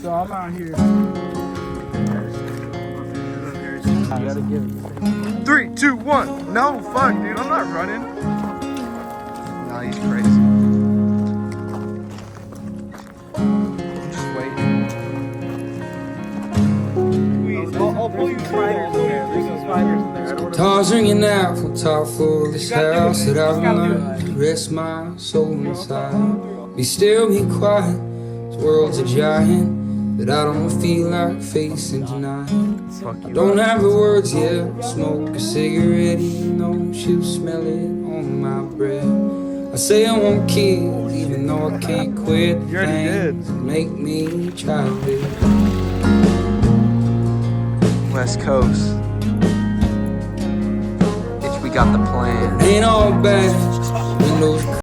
So I'm out here. I gotta give it. 3, 2, 1. No, fuck, dude. I'm not running. Nah, he's crazy. I'm just waiting. I'll pull you spiders in there. There's some spiders in there. I don't wanna... Guitars ringing out from top floor of this house that I've learned to rest my soul inside. Be still, be quiet. This world's a giant that I don't feel like facing tonight. I don't have the words yet. Smoke a cigarette, even though she'll smell it on my breath. I say I won't kill, even though I can't quit. You already did. Things make me try to be. West Coast. Bitch, we got the plan. Ain't all bad. Windows